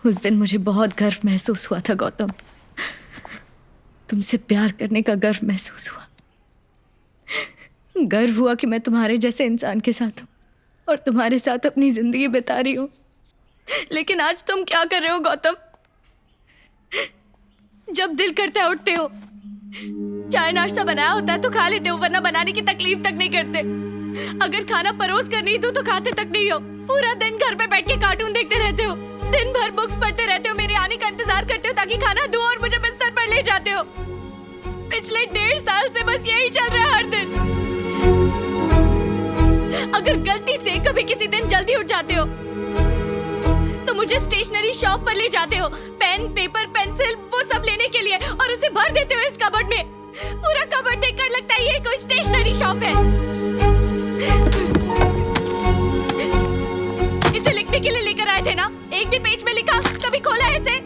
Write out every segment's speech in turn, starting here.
उस दिन मुझे बहुत गर्व महसूस हुआ था गौतम। तुमसे प्यार करने का गर्व महसूस हुआ। गर्व हुआ कि मैं तुम्हारे जैसे इंसान के साथ हूँ और तुम्हारे साथ अपनी जिंदगी बिता रही हूँ। लेकिन आज तुम क्या कर रहे हो गौतम? जब दिल करता है उठते हो, चाय नाश्ता बनाया होता है तो खा लेते हो, वरना बनाने की तकलीफ तक नहीं करते। अगर खाना परोस कर नहीं दूं तो खाते तक नहीं हो। पूरा दिन घर पे बैठ के कार्टून देखते रहते हो, दिन भर बुक्स पढ़ते रहते हो, मेरे आने का इंतजार करते हो ताकि खाना दूं और मुझे बिस्तर पर ले जाते हो। पिछले 1.5 साल से बस यही चल रहा है हर दिन। अगर गलती से कभी किसी दिन जल्दी उठ जाते हो तो मुझे स्टेशनरी शॉप पर ले जाते हो, पेन, पेपर, पेंसिल वो सब लेने के लिए, और उसे भर देते हो इस कबर्ड में। पूरा कबर्ड देखकर लगता है ये कोई स्टेशनरी शॉप है। इसे लिखने के लिए लेकर आए थे ना? एक भी पेज में लिखा, कभी खोला है इसे?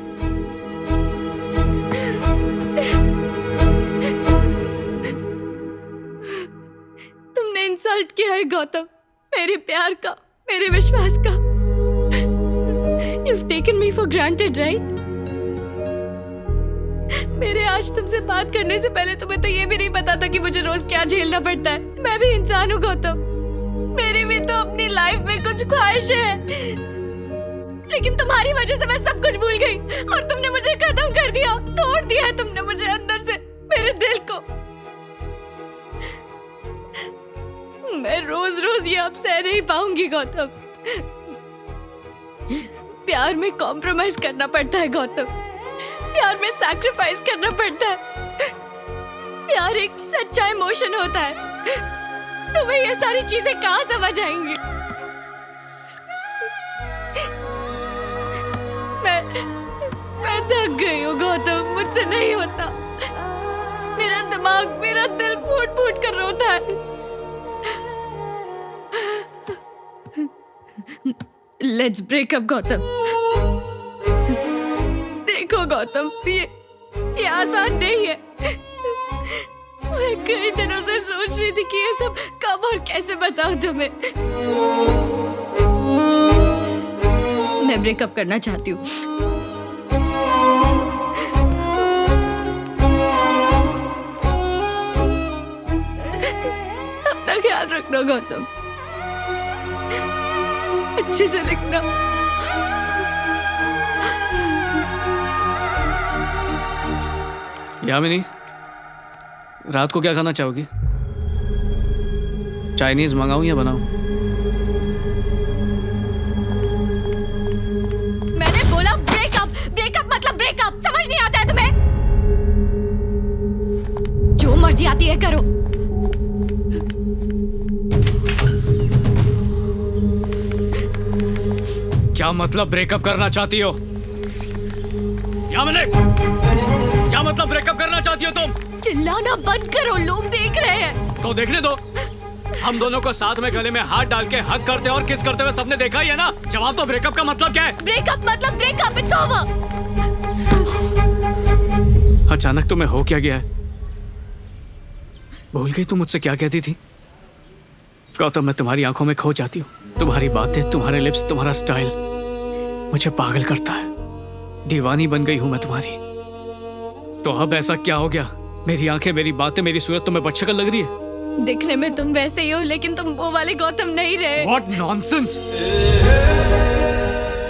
तुमने इंसल्ट किया है गौतम, मेरे प्यार का, मेरे विश्वास का। You've taken me for granted, right? मेरे आज तुमसे बात करने से पहले तुम्हें तो ये भी नहीं पता था कि मुझे रोज क्या झेलना पड़ता है। मैं भी इंसान हूँ गौतम, मेरी भी तो अपनी लाइफ में कुछ ख्वाहिशें हैं, लेकिन तुम्हारी वजह से मैं सब कुछ भूल गई और तुमने मुझे खत्म कर दिया, तोड़ दिया है तुमने मुझे अंदर से, मेरे दिल को। मैं रोज रोज ये अब सह नहीं पाऊंगी गौतम। प्यार में कॉम्प्रोमाइज करना पड़ता है गौतम, प्यार में सैक्रिफाइस करना पड़ता है। प्यार एक सच्चा इमोशन होता है। तुम्हें ये सारी चीजें कहाँ समझ आएंगी? मैं थक गई हूँ गौतम, मुझसे नहीं होता। मेरा दिमाग, मेरा दिल फूट फूट कर रोता है। Let's break up Gautam. देखो गौतम, ये आसान नहीं है। मैं कई दिनों से सोच रही थी कि ये सब कब और कैसे बताऊं तुम्हें। मैं ब्रेकअप करना चाहती हूँ। अपना ख्याल रखना गौतम, अच्छे से लिखना। यामिनी, रात को क्या खाना चाहोगी? चाइनीज मंगाऊं या बनाऊं? मैंने बोला ब्रेकअप। ब्रेकअप मतलब ब्रेकअप, समझ नहीं आता है तुम्हें? जो मर्जी आती है करो। क्या मतलब ब्रेकअप करना चाहती हो? यामिनी, क्या मतलब ब्रेकअप करना चाहती हो तुम? चिल्लाना बंद करो, लोग देख रहे हैं। तो देखने दो। हम दोनों को साथ में गले में हाथ डाल के हग करते और किस करते हुए सबने देखा ही है ना। जवाब तो ब्रेकअप का मतलब क्या है? ब्रेकअप मतलब ब्रेकअप, इट्स ओवर। अचानक तुम्हें हो क्या गया है? भूल गई तुम मुझसे क्या कहती थी? गौतम, मैं तुम्हारी आंखों में खो जाती हूँ। तुम्हारी बातें, तुम्हारे लिप्स, तुम्हारा स्टाइल मुझे पागल करता है। दीवानी बन गई हूं मैं तुम्हारी। तो अब ऐसा क्या हो गया? मेरी आंखें, मेरी बातें, मेरी सूरत तुम्हें बदशक्ल लग रही है? दिखने में तुम वैसे ही हो, लेकिन तुम वो वाले गौतम नहीं रहे। What nonsense!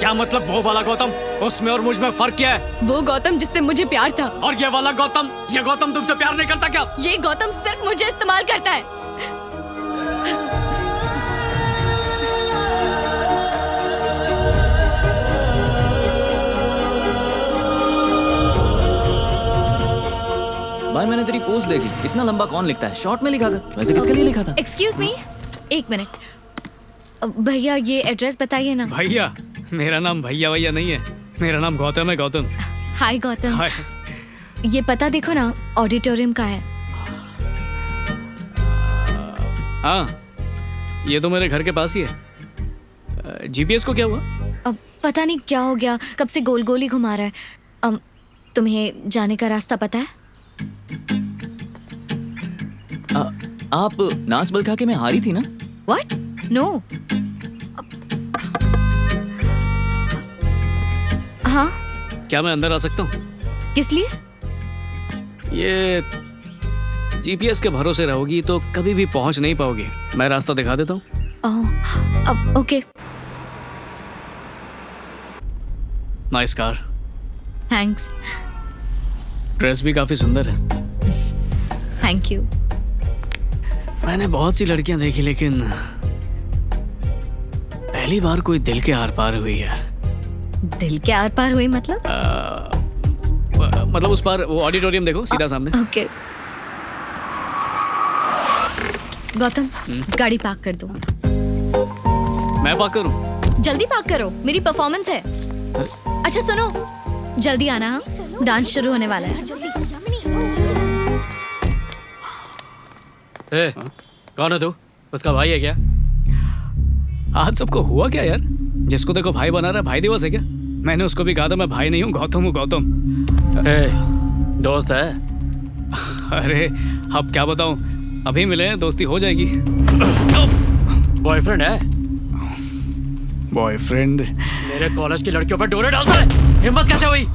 क्या मतलब वो वाला गौतम? उसमें और मुझ में फर्क क्या है? वो गौतम जिससे मुझे प्यार था। और ये वाला गौतम? ये गौतम तुमसे प्यार नहीं करता क्या? ये गौतम सिर्फ मुझे इस्तेमाल करता है। भाई, मैंने तेरी पोस्ट देखी। इतना लंबा कौन लिखता है शॉर्ट में लिखा कर। वैसे किसके लिए लिखा था? एक्सक्यूज मी, एक मिनट। भैया ये एड्रेस बताइए ना। भैया? मेरा नाम भैया भैया नहीं है, मेरा नाम गौतम है। गौतम। हाय गौतम। हाय। ये पता देखो ना, ऑडिटोरियम का है। हाँ, ये तो मेरे घर के पास ही है। जीपीएस को क्या हुआ? अब पता नहीं क्या हो गया, कब से गोल गोल ही घुमा रहा है। तुम्हें जाने का रास्ता पता है? आप नाच बल खा के मैं हारी थी ना? What? No. हाँ, क्या मैं अंदर आ सकता हूँ? किस लिए? ये जीपीएस के भरोसे रहोगी तो कभी भी पहुंच नहीं पाओगी। मैं रास्ता दिखा देता हूँ। ओह, अब okay. Nice car. Thanks. Dress भी काफी सुंदर है। Thank you. मैंने बहुत सी लड़कियां देखी लेकिन पहली बार कोई दिल के आर पार हुई है। दिल के आर पार हुई मतलब? मतलब उस पार वो ऑडिटोरियम देखो सीधा सामने। ओके। गौतम, गाड़ी पार्क कर दो। मैं पार्क करूं? जल्दी पार्क करो, मेरी परफॉर्मेंस है। अच्छा सुनो, जल्दी आना, हाँ? डांस शुरू होने वाला है। ए, कौन है तू? उसका भाई है क्या? आज सबको हुआ क्या यार? जिसको देखो भाई बना रहा है। भाई दिवस है क्या? मैंने उसको भी कहा था मैं भाई नहीं हूँ, गौतम हूँ, गौतम। ए, दोस्त है? अरे अब क्या बताऊं, अभी मिले हैं, दोस्ती हो जाएगी। बॉयफ्रेंड है? बॉयफ्रेंड? मेरे कॉलेज की लड़कियों पर डोरे डालता है, हिम्मत कैसे हुई?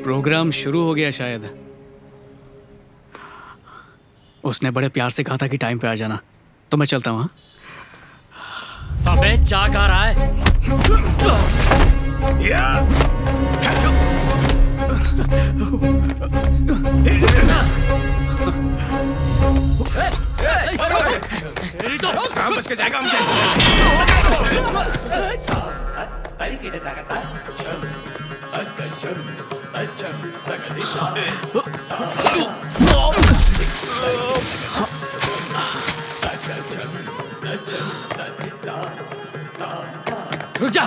प्रोग्राम शुरू हो गया शायद। उसने बड़े प्यार से कहा था कि टाइम पे आ जाना, तो मैं चलता हूँ। अबे चा कहाँ रहा है? तेरी तो कहाँ बच के जाएगा हमसे? रुक जा।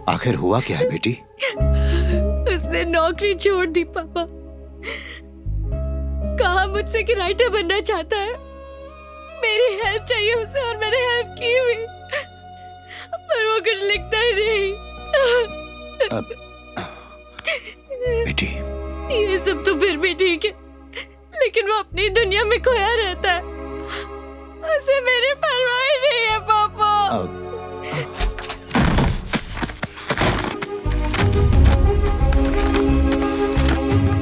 आखिर हुआ क्या है बेटी? उसने नौकरी छोड़ दी पापा। कहा मुझसे कि राइटर बनना चाहता है। मेरी हेल्प चाहिए उसे और मैंने हेल्प की हुई, पर वो कुछ लिखता ही नहीं। बेटी, ये सब तो फिर भी ठीक है, लेकिन वो अपनी दुनिया में खोया रहता है। उसे मेरी परवाह ही नहीं है पापा।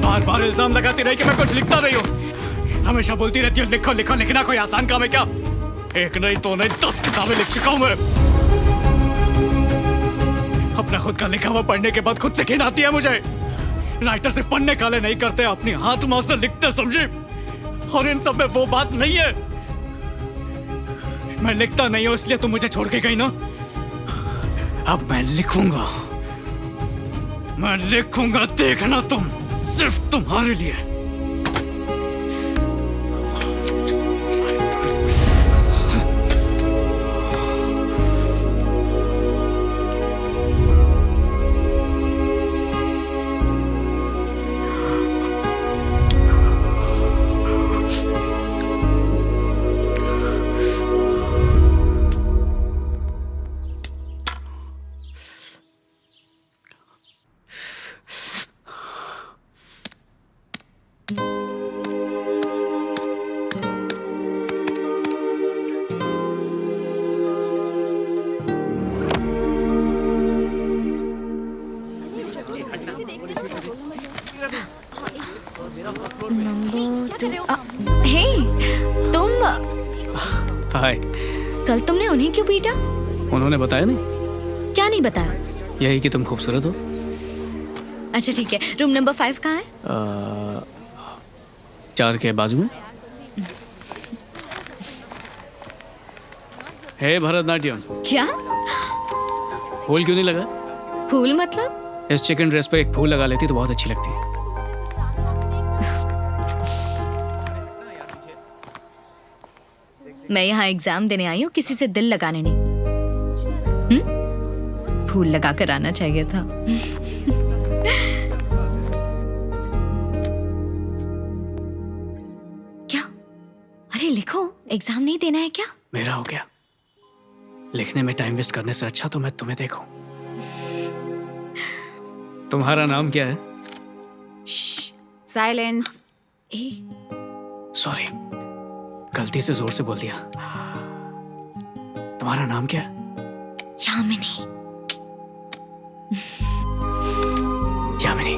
बार बार इल्जाम लगाती रही कि मैं कुछ लिखता नहीं हूँ। हमेशा बोलती रहती है लिखो लिखो, लिखना कोई आसान काम है क्या? एक नहीं दो नहीं 10 किताबें लिख चुका हूँ मैं। अपना खुद का लिखा हुआ पढ़ने के बाद खुद से घिन आती है मुझे। राइटर सिर्फ पन्ने काले नहीं करते, अपनी हाथ माँ से लिखते, समझे? और इन सब में वो बात नहीं है। मैं लिखता नहीं हूँ इसलिए तुम मुझे छोड़ के गई ना। अब मैं लिखूंगा, मैं लिखूंगा, देखना तुम, सिर्फ तुम्हारे लिए। हे, तुम हाय। कल तुमने उन्हें क्यों पीटा? उन्होंने बताया नहीं? क्या नहीं बताया? यही कि तुम खूबसूरत हो। अच्छा ठीक है, रूम नंबर 5 कहाँ है? 4 के बाजू में। हे भरतनाट्यम, क्या फूल क्यों नहीं लगा? फूल मतलब? इस चिकन ड्रेस पे एक फूल लगा लेती तो बहुत अच्छी लगती। मैं यहाँ एग्जाम देने आई हूँ, किसी से दिल लगाने नहीं। फूल लगा कर आना चाहिए था। क्या? अरे लिखो, एग्जाम नहीं देना है क्या? मेरा हो गया। लिखने में टाइम वेस्ट करने से अच्छा तो मैं तुम्हें देखूं। तुम्हारा नाम क्या है? साइलेंस। ए, सॉरी, गलती से जोर से बोल दिया। तुम्हारा नाम क्या है? यामिनी। यामिनी।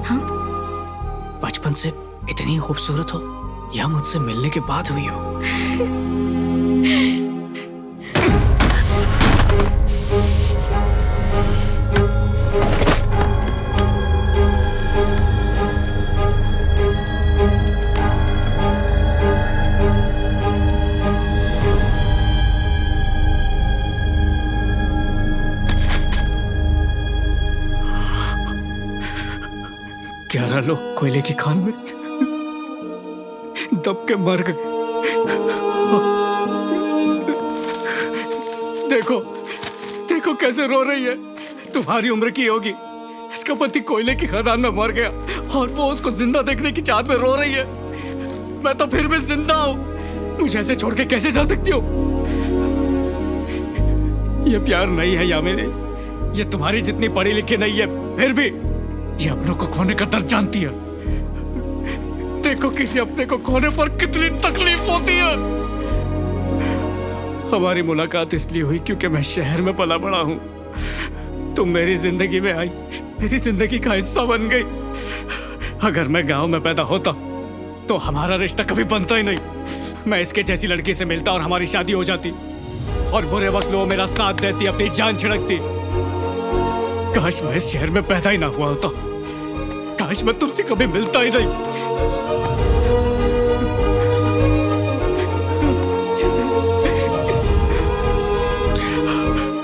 हाँ? बचपन से इतनी खूबसूरत हो या मुझसे मिलने के बाद हुई हो? ग्यारह लोग कोयले की खान में दब के मर गए। देखो देखो कैसे रो रही है। तुम्हारी उम्र की होगी। इसका पति कोयले की खदान में मर गया और वो उसको जिंदा देखने की चाहत में रो रही है। मैं तो फिर भी जिंदा हूं। मुझे ऐसे छोड़ के कैसे जा सकती हो? ये प्यार नहीं है यामिनी। ये तुम्हारी जितनी पढ़ी लिखी नहीं है, फिर भी ये अपनों को खोने का दर्द जानती है। देखो किसी अपने को खोने पर कितनी तकलीफ होती है। हमारी मुलाकात इसलिए हुई क्योंकि मैं शहर में पला बड़ा हूं। तुम मेरी जिंदगी में आई, मेरी जिंदगी का हिस्सा बन गई। अगर मैं गांव में पैदा होता तो हमारा रिश्ता कभी बनता ही नहीं। मैं इसके जैसी लड़की से मिलता और हमारी शादी हो जाती, और बुरे वक्त में वो मेरा साथ देती, अपनी जान छिड़कती। काश मैं इस शहर में पैदा ही ना हुआ होता। काश मैं तुमसे कभी मिलता ही नहीं।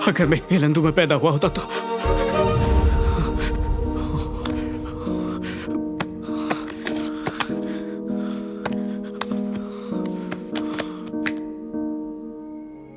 अगर मैं हेलंदू में पैदा हुआ होता तो